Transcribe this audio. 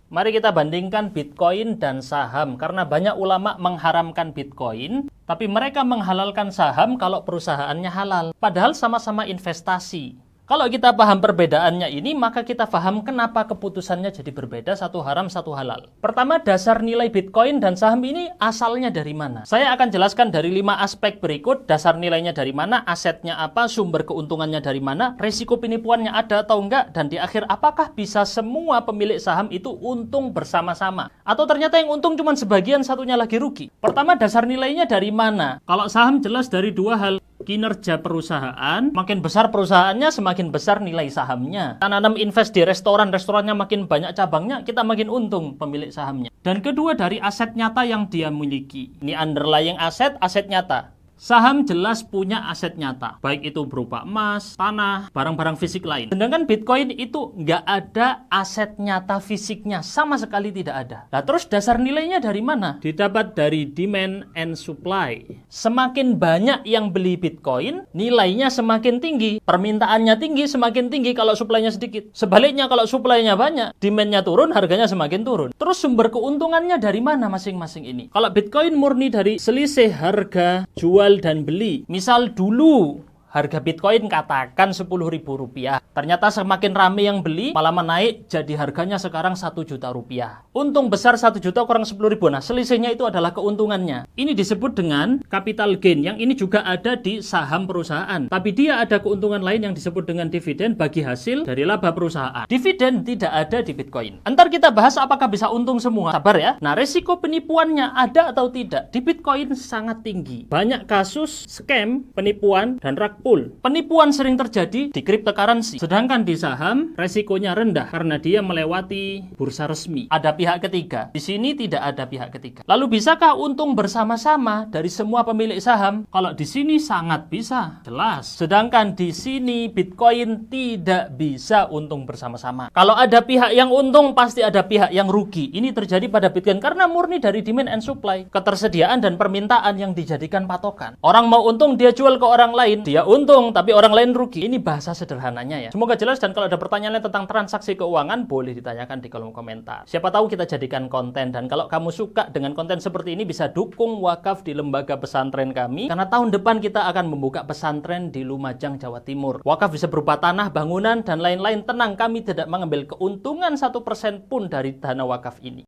Mari kita bandingkan Bitcoin dan saham, karena banyak ulama mengharamkan Bitcoin, tapi mereka menghalalkan saham kalau perusahaannya halal. Padahal sama-sama investasi. Kalau kita paham perbedaannya ini, maka kita paham kenapa keputusannya jadi berbeda, satu haram, satu halal. Pertama, dasar nilai Bitcoin dan saham ini asalnya dari mana? Saya akan jelaskan dari 5 aspek berikut, dasar nilainya dari mana, asetnya apa, sumber keuntungannya dari mana, risiko penipuannya ada atau enggak, dan di akhir apakah bisa semua pemilik saham itu untung bersama-sama? Atau ternyata yang untung cuma sebagian, satunya lagi rugi? Pertama, dasar nilainya dari mana? Kalau saham jelas dari 2 hal. Kinerja perusahaan, makin besar perusahaannya, semakin besar nilai sahamnya. Tanam invest di restoran, restorannya makin banyak cabangnya, kita makin untung pemilik sahamnya. Dan kedua, dari aset nyata yang dia miliki. Ini underlying aset, aset nyata. Saham jelas punya aset nyata, baik itu berupa emas, tanah, barang-barang fisik lain. Sedangkan Bitcoin itu nggak ada aset nyata fisiknya, sama sekali tidak ada. Nah, terus dasar nilainya dari mana? Didapat dari demand and supply. Semakin banyak yang beli Bitcoin, nilainya semakin tinggi. Permintaannya tinggi, semakin tinggi kalau supply-nya sedikit. Sebaliknya kalau supply-nya banyak, demand-nya turun, harganya semakin turun. Terus sumber keuntungannya dari mana masing-masing ini? Kalau Bitcoin murni dari selisih harga jual dan beli. Misal dulu harga Bitcoin katakan Rp10.000. Ternyata semakin rame yang beli, malah menaik jadi harganya sekarang Rp1.000.000. Untung besar 1 juta kurang 10.000. Nah, selisihnya itu adalah keuntungannya. Ini disebut dengan capital gain. Yang ini juga ada di saham perusahaan. Tapi dia ada keuntungan lain yang disebut dengan dividen bagi hasil dari laba perusahaan. Dividen tidak ada di Bitcoin. Ntar kita bahas apakah bisa untung semua. Sabar ya. Nah, resiko penipuannya ada atau tidak? Di Bitcoin sangat tinggi. Banyak kasus scam, penipuan, dan rug pull. Penipuan sering terjadi di cryptocurrency. Sedangkan di saham, resikonya rendah karena dia melewati bursa resmi. Ada pihak ketiga. Di sini tidak ada pihak ketiga. Lalu bisakah untung bersama-sama dari semua pemilik saham? Kalau di sini sangat bisa, jelas. Sedangkan di sini Bitcoin tidak bisa untung bersama-sama. Kalau ada pihak yang untung, pasti ada pihak yang rugi. Ini terjadi pada Bitcoin karena murni dari demand and supply. Ketersediaan dan permintaan yang dijadikan patokan. Orang mau untung, dia jual ke orang lain. Dia untung, tapi orang lain rugi. Ini bahasa sederhananya ya. Semoga jelas, dan kalau ada pertanyaan tentang transaksi keuangan, boleh ditanyakan di kolom komentar. Siapa tahu kita jadikan konten, dan kalau kamu suka dengan konten seperti ini, bisa dukung wakaf di lembaga pesantren kami, karena tahun depan kita akan membuka pesantren di Lumajang, Jawa Timur. Wakaf bisa berupa tanah, bangunan, dan lain-lain. Tenang, kami tidak mengambil keuntungan 1% pun dari dana wakaf ini.